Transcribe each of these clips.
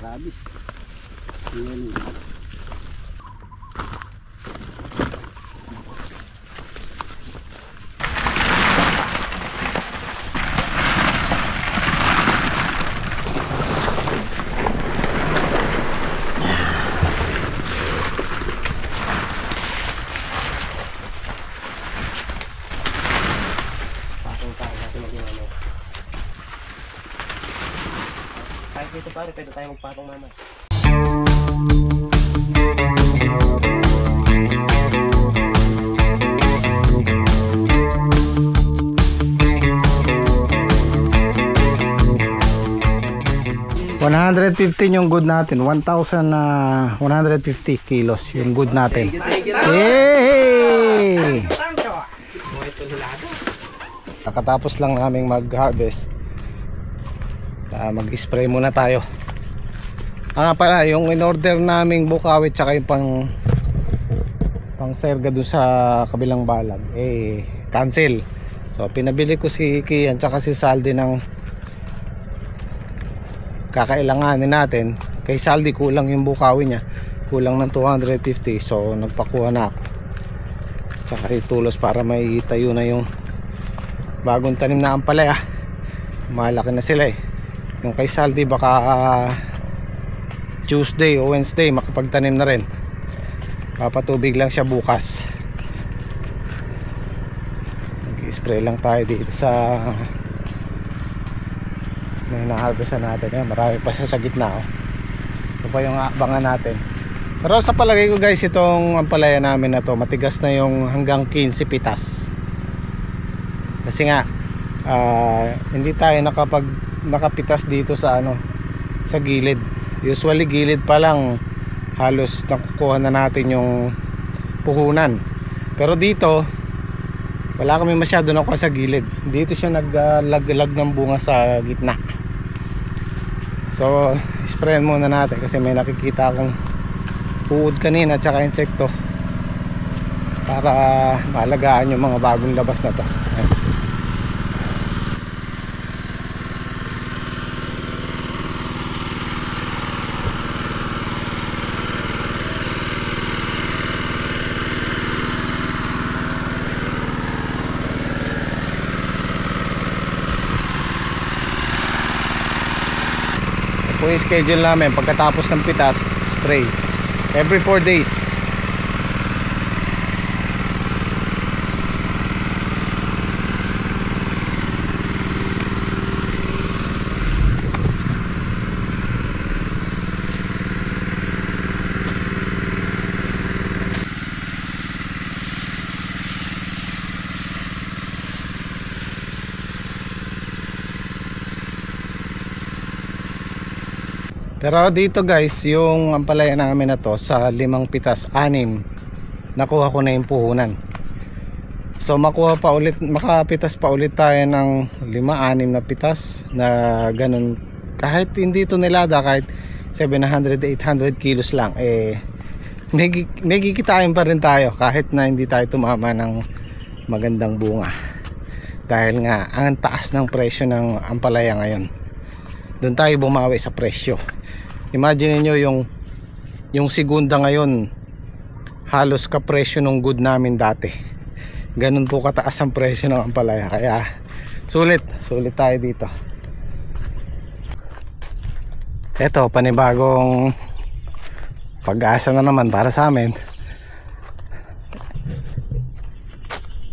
Grabe. Ayan. Kahit dito pare, pwede tayo magpatong naman. $115 yung good natin. 1,150 kilos yung good natin. Hey! Nakatapos lang naming mag-harvest. Mag-spray muna tayo. Nga pala, yung in-order naming bukawit tsaka yung pang serga dun sa kabilang balag cancel. So pinabili ko si Kian tsaka si Saldi ng kakailanganin natin. Kay Saldi kulang yung bukawi niya, kulang ng 250, so nagpakuha na ako tsaka itulos para may tayo na yung bagong tanim na ampalaya. Malaki na sila yung kay Saldi baka Tuesday o Wednesday makapagtanim na rin. Papatubig lang siya bukas. Mag-spray lang tayo dito sa may na-harvestan natin. Marami pa sa gitna. Ito pa yung abangan natin. Pero sa palagay ko guys, itong ampalaya namin na to matigas na yung hanggang 15 pitas. Kasi nga hindi tayo nakapitas dito sa sa gilid. Usually gilid pa lang halos nakukuha na natin yung puhunan. Pero dito wala kami masyado nakuha sa gilid. Dito siya naglag ng bunga sa gitna. So sprayan muna natin kasi may nakikita akong uod kanina at saka insekto para maalagaan yung mga bagong labas na to. Yung schedule namin pagkatapos ng pitas, spray every 4 days. Pero dito guys, yung ampalaya namin na to sa 5 pitas, 6 nakuha ko na yung puhunan. So makapitas pa ulit tayo ng 5-6 na pitas na ganun. Kahit hindi ito nilada, kahit 700-800 kilos lang, may kikitain pa rin tayo kahit na hindi tayo tumama ng magandang bunga. Dahil nga ang taas ng presyo ng ampalaya ngayon, doon tayo bumawi sa presyo. Imagine niyo yung segunda ngayon halos kapresyo ng good namin dati. Ganun po kataas ang presyo ng ampalaya. Kaya sulit tayo dito. Eto, panibagong pag-asa na naman para sa amin.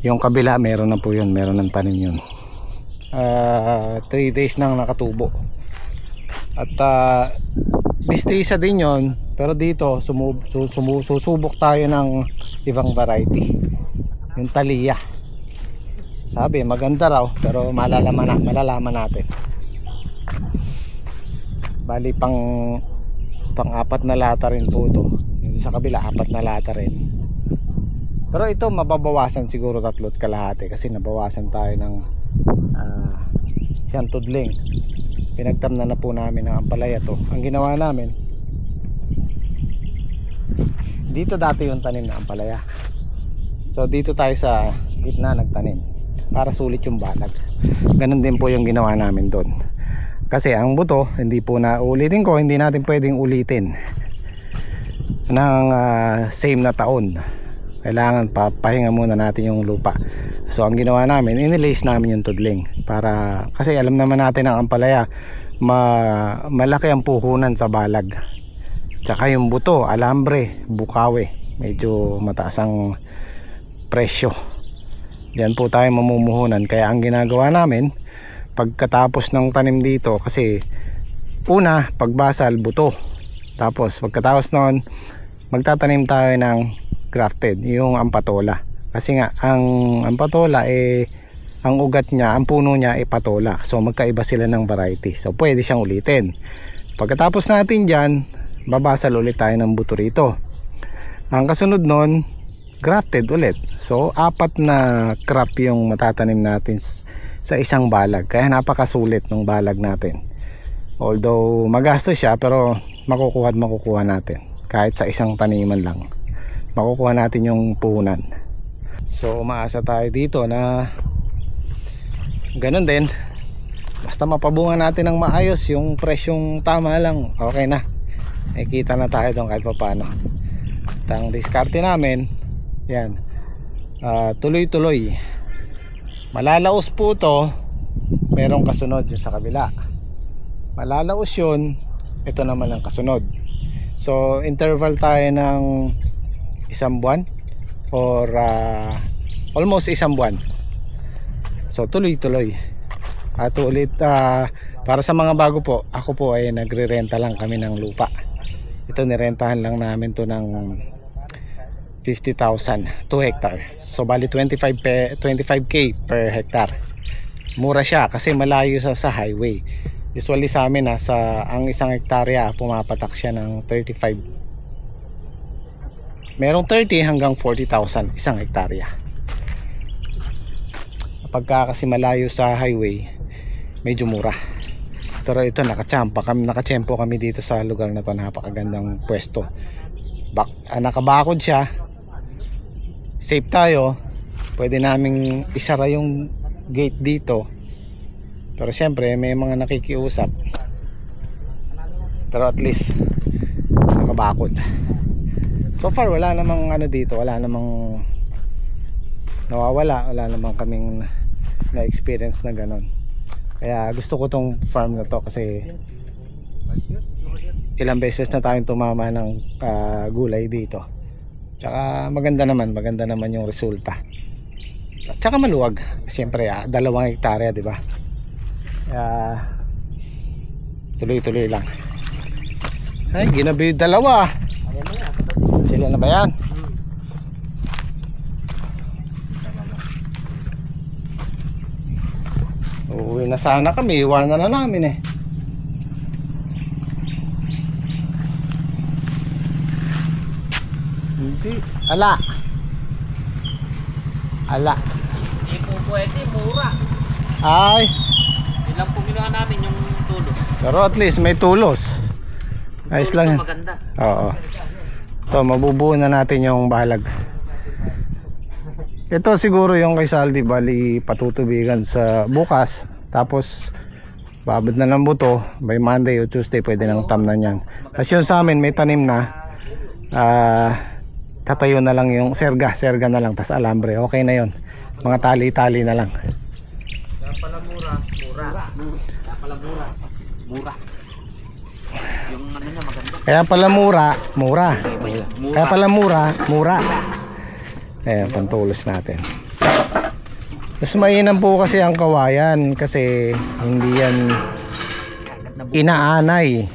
Yung kabila meron na po yun, meron ng tanim yun. 3 days nang nakatubo. At mistisa din yon, pero dito susubok tayo ng ibang variety, yung Thalia. Sabi maganda raw, pero malalaman natin. Bali pang-4 na lata rin po ito. Yung sa kabila 4 na lata rin. Pero ito mababawasan siguro 3 kalahati kasi nabawasan tayo ng isang tudling. Pinagtamna na po namin ng ampalaya to. Ang ginawa namin, dito dati yung tanim na ampalaya, so dito tayo sa gitna nagtanim para sulit yung balag. Ganun din po yung ginawa namin doon. Kasi ang buto, hindi po na ulitin ko, hindi natin pwedeng ulitin ng same na taon. Kailangan papahinga muna natin yung lupa. So ang ginawa namin, inilace namin yung tudling para, kasi alam naman natin ang ampalaya, malaki ang puhunan sa balag. Tsaka yung buto, alambre, bukawe, medyo mataas ang presyo. Diyan po tayo mamumuhunan. Kaya ang ginagawa namin pagkatapos ng tanim dito, kasi una pagbasal buto, tapos pagkatapos noon magtatanim tayo ng grafted, yung ampatola. Kasi nga ang ampatola ang ugat niya, ang puno niya ay patola. So magkaiba sila ng variety. So pwede siyang ulitin. Pagkatapos natin diyan, babasal ulit tayo ng buto rito. Ang kasunod nun, grafted ulit. So 4 na crop yung matatanim natin sa isang balag. Kaya napakasulit ng balag natin. Although magastos siya, pero makukuha natin. Kahit sa isang taniman lang, makukuha natin yung puhunan. So umaasa tayo dito na ganun din. Basta mapabunga natin ng maayos, yung presyong tama lang, okay na. Nakikita na tayo doon kahit pa paano. At ang diskarte namin, yan, tuloy-tuloy. Malalaos po to, merong kasunod yung sa kabila. Malalaos yun, ito naman ang kasunod. So interval tayo ng isang buwan or almost isang buwan. So tuloy-tuloy. At ulit, para sa mga bago po, ako po ay nagre-renta lang kami ng lupa. Ito nirentahan lang namin to ng 50,000 2 hectare. So bali 25k per hectare. Mura siya kasi malayo sa highway. Usually sa amin ang isang hektarya pumapatak siya ng 35. Merong 30 hanggang 40,000 isang hektarya. Pagka kasi malayo sa highway, medyo mura. Pero ito nakatsempo kami dito sa lugar na to. Napakagandang pwesto. Nakabakod siya. Safe tayo. Pwede naming isara yung gate dito. Pero syempre may mga nakikiusap. Pero at least nakabakod. So far wala namang dito, wala namang nawawala, wala namang kaming na-experience na ganon. Kaya gusto ko tong farm na to kasi ilang beses na tayong tumama ng gulay dito. Tsaka maganda naman yung resulta. Tsaka maluwag. Siyempre 2 hektarya, di ba? Tuloy-tuloy lang. Ay, ginabi yung 2. Sila na ba yan? Uuwi na sana kami, iwanan na namin Hindi. Ala. Hindi po pwede, mura. Ay. Yun lang po ginawa namin yung tulos. Pero at least may tulos. Ayos lang yan. Maganda. Oo. Ito, mabubuo na natin yung balag. Ito siguro yung kay Saldi, bali patutubigan sa bukas. Tapos babad na ng buto. By Monday o Tuesday pwede nang tamnan yan. Tapos yun sa amin may tanim na. Tatayo na lang yung serga na lang. Tapos alambre, okay na yun. Mga tali-tali na lang. Kaya pala mura. Kaya pala mura. Yung niya maganda. Kaya pala mura. Kaya pala mura. Ayan, pantulos natin. Mas mainam po kasi ang kawayan kasi hindi yan inaanay.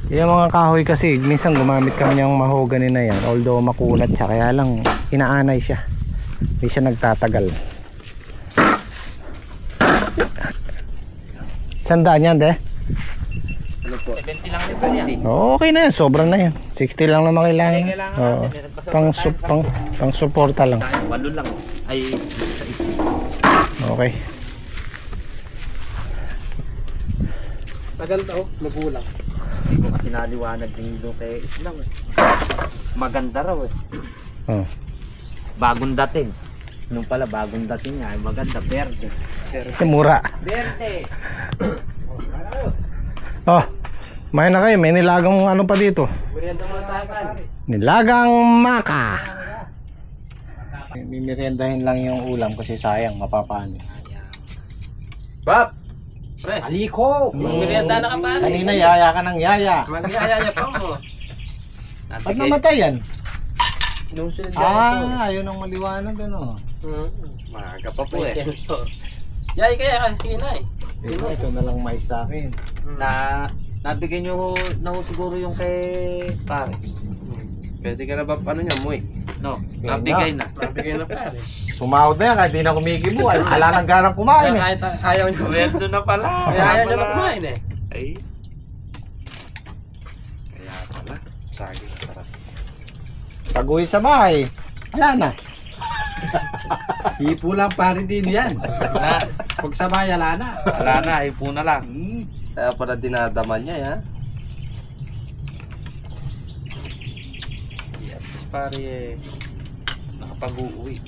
Yung mga kahoy kasi minsan gumamit kami ng mahogany na yan, although makunat siya, kaya lang inaanay siya, hindi siya nagtatagal. 100 yan de? Ano po? 70 lang din po yan. Okay na yan, sobra na yan. 60 lang naman kailangan. Pang suporta lang. Walo lang. Ay, okay. Tagal to, magulang. hindi ko kasi naliwanag din doon kay Islang maganda raw bagong dating nung pala bagong dating niya ay maganda, berde mura. berde Oh, may na kayo. May nilagang ano pa dito. Merienda muna tayo, pare. Nilagang maka. Mimirendahin lang yung ulam kasi sayang, mapapanis. Bab! Pre! Aliko! Merienda na ka, pare. Kanina yaya ka ng yaya. Mag-iaya pa mo. Ba't namatay yan? Nung sila Ayun ang maliwanag ano. Maaga pa po eh. Yay kaya kasi na eh. Ito na lang mais sa akin. Nabigyan nyo na ho siguro yung kay pare. Pwede ka na ba paano niya mo eh? No, nabigay na. Nabigay na pare. Sumahod na yan kahit di na kumikibo. Ay, wala nang ganang kumain eh. Kahit ayaw niyo. Sweldo na pala. Kaya ayaw niyo na kumain eh. Ay. Kaya pala. Saging sarap. Pag-uwi sa bahay, wala na. Hipo lang pare din yan. Na, Pag sa bayan, wala na. wala na, ipo na lang. Kaya pala dinadaman niya ya. At least pare nakapag-uwi.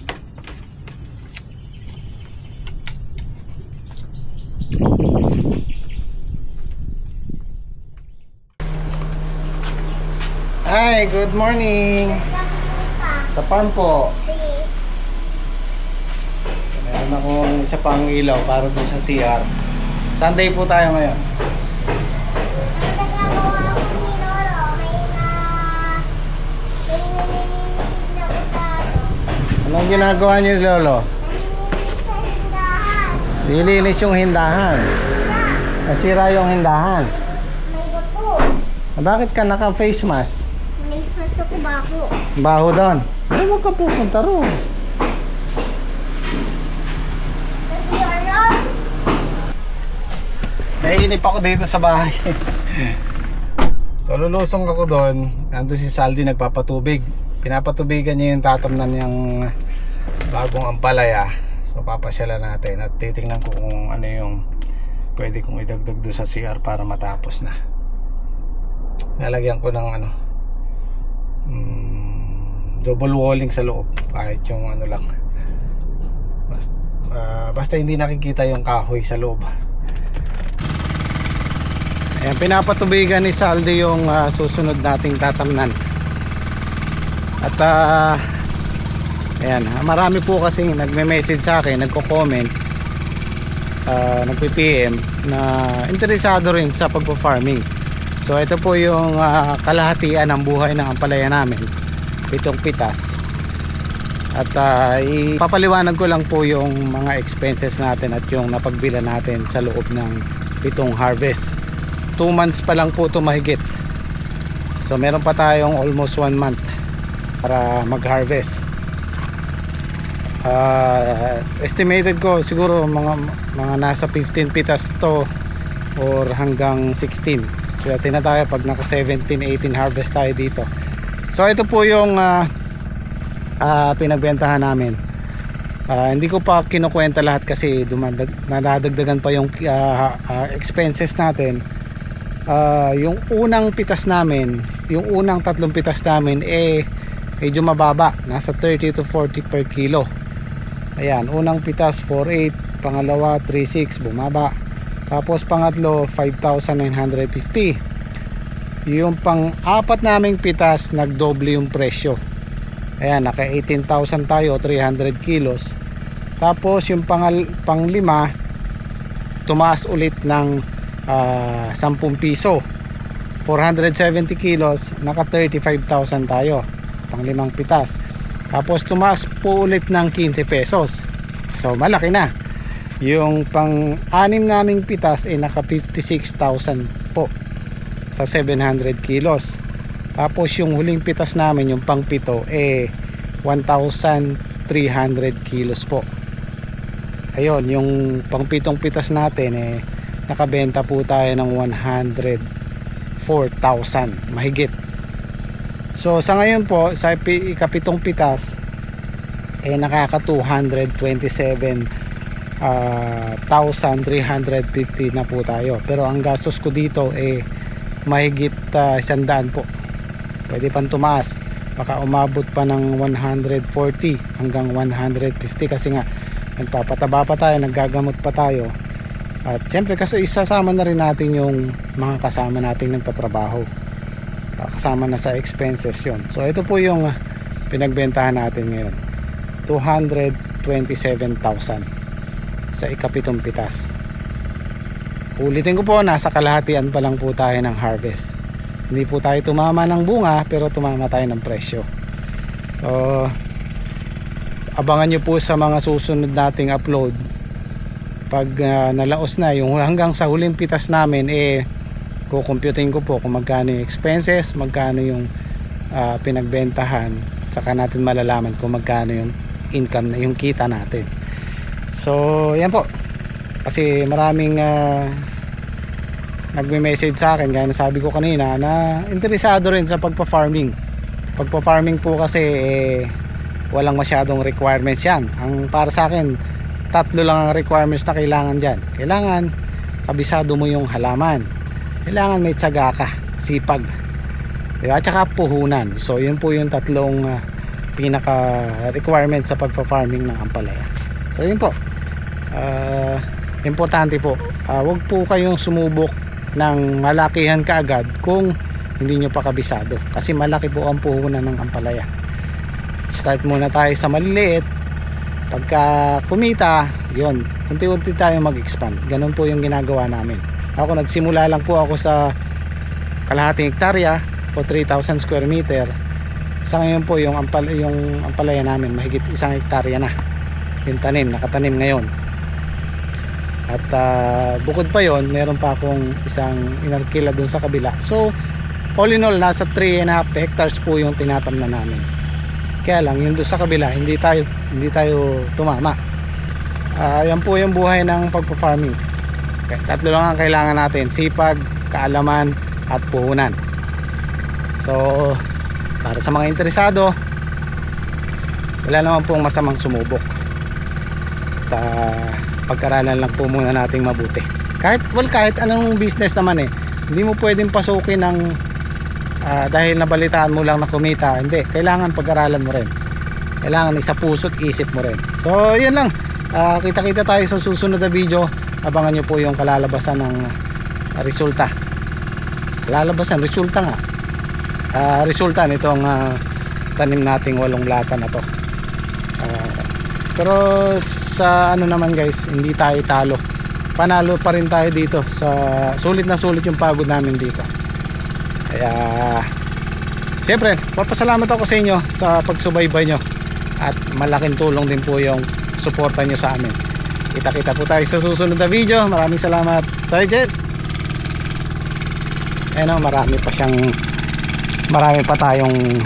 Hi, good morning. Sa farm po. Meron akong isa pang ilaw para doon sa CR. Sunday po tayo ngayon. Anong ginagawa niyo, Lolo? Nilinis yung hindahan. Nasira yung hindahan. Bakit ka naka-face mask? May masok ko bago. Baho doon. Ay, huwag ka pupunta roon. Kasi aron. Naiinip ako dito sa bahay. So lulusong ako doon. Nandun si Saldi nagpapatubig. Pinapatubigan niya yung tatamnan niyang bagong ampalaya. So papasyalan natin at titingnan ko kung ano yung pwede kong idagdag doon sa CR para matapos na. Lalagyan ko ng ano double walling sa loob kahit yung ano lang basta hindi nakikita yung kahoy sa loob. Ayan, pinapatubigan ni Saldi yung susunod nating tatamnan at ayan, marami po kasi nagme-message sa akin, nagko-comment, nagpi-PM na interesado rin sa pagpo-farming. So ito po yung kalahatian ng buhay ng ampalaya namin, 7 pitas. At ipapaliwanag ko lang po yung mga expenses natin at yung napagbila natin sa loob ng 7 harvest. 2 months pa lang po ito mahigit. So meron pa tayong almost 1 month para mag-harvest. Estimated ko siguro mga nasa 15 pitas to or hanggang 16. Swerte na tayo pag naka 17-18 harvest tayo dito. So ito po yung pinagbentahan namin. Hindi ko pa kinukwenta lahat kasi nadadagdagan pa yung expenses natin. Yung unang pitas namin, yung unang 3 pitas namin medyo mababa, nasa 30 to 40 per kilo. Ayan, unang pitas 4.8, pangalawa 3.6, bumaba. Tapos pangatlo 5,950. Yung pang-apat naming pitas nagdoble yung presyo. Ayan, naka 18,000 tayo, 300 kilos. Tapos yung pang-lima tumaas ulit ng 10 piso, 470 kilos, naka 35,000 tayo, pang-limang pitas. Tapos tumaas po ulit ng 15 pesos. So malaki na. Yung pang-anim naming pitas ay naka 56,000 po sa 700 kilos. Tapos yung huling pitas namin, yung pang-pito 1,300 kilos po. Ayun, yung pang-pitong pitas natin nakabenta po tayo ng 104,000 mahigit. So sa ngayon po sa ikapitong pitas nakaka 227,350 na po tayo. Pero ang gastos ko dito mahigit 100 po. Pwede pang tumaas, baka umabot pa ng 140 hanggang 150 kasi nga nagpapataba pa tayo, naggagamot pa tayo. At syempre kasi isasama na rin natin yung mga kasama nating nagtatrabaho, kasama na sa expenses yon. So ito po yung pinagbentahan natin ngayon, 227,000 sa ikapitong pitas. Ulitin ko po, nasa kalahatian pa lang po tayo ng harvest. Hindi po tayo tumama ng bunga, pero tumama tayo ng presyo. So abangan nyo po sa mga susunod nating upload. Pag nalaos na yung hanggang sa huling pitas namin, kukumputin ko po kung magkano yung expenses, magkano yung pinagbentahan, saka natin malalaman kung magkano yung income na yung kita natin. So yan po, kasi maraming nagme-message sa akin, gaya na sabi ko kanina, na interesado rin sa pagpa-farming. Pagpa-farming po kasi walang masyadong requirements yan. Ang para sa akin, 3 lang ang requirements na kailangan dyan. Kailangan kabisado mo yung halaman, kailangan may tiyaga ka, sipag, diba? At saka puhunan. So yun po yung 3 pinaka requirements sa pagpa-farming ng ampalaya. So yun po, importante po, wag po kayong sumubok ng malakihan kaagad kung hindi nyo pa kabisado, kasi malaki po ang puhunan ng ampalaya. Start muna tayo sa maliliit, pagka kumita yun, unti-unti tayo mag-expand. Ganun po yung ginagawa namin. Ako nagsimula lang po ako sa kalahating hektarya o 3,000 square meter. Sa ngayon po yung ampalaya namin mahigit 1 hektarya na yung tanim, nakatanim ngayon. At bukod pa yon, meron pa akong isang inarkila dun sa kabila. So all in all, nasa 3.5 hectares po yung tinatamnan namin. Kaya lang yung doon sa kabila, hindi tayo tumama. Yan po yung buhay ng pagpa-farming. Okay, 3 lang ang kailangan natin: sipag, kaalaman, at puhunan. So para sa mga interesado, wala naman pong masamang sumubok. At pag-aralan lang po muna nating mabuti. Kahit anong business naman, hindi mo pwedeng pasukin ng dahil nabalitaan mo lang na kumita. Hindi, kailangan pag-aralan mo rin, kailangan isa puso't isip mo rin. So yun lang, kita-kita tayo sa susunod na video. Abangan nyo po yung kalalabasan ng resulta resulta nitong tanim nating 8 lata na to. Pero sa ano naman guys, hindi tayo talo, panalo pa rin tayo dito. Sulit na sulit yung pagod namin dito. Kaya siyempre papasalamat ako sa inyo sa pagsubaybay nyo, at malaking tulong din po yung suporta nyo sa amin. Kita-kita po tayo sa susunod na video. Maraming salamat sa Jet. Marami pa tayong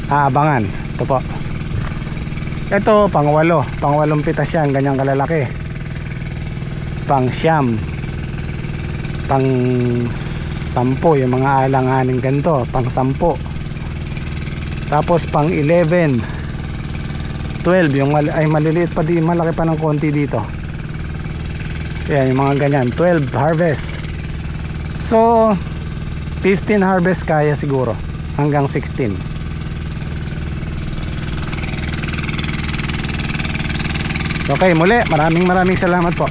aabangan. Ito po, ito pang-8 pitas yan, ganyang kalalaki. Pang-9, pang-10 yung mga alanganing ganito, pang-10. Tapos pang-11, 12 yung maliliit pa, di malaki pa ng konti dito. Yan yung mga ganyan, 12 harvest. So 15 harvest kaya siguro, hanggang 16. Okay, muli maraming salamat po.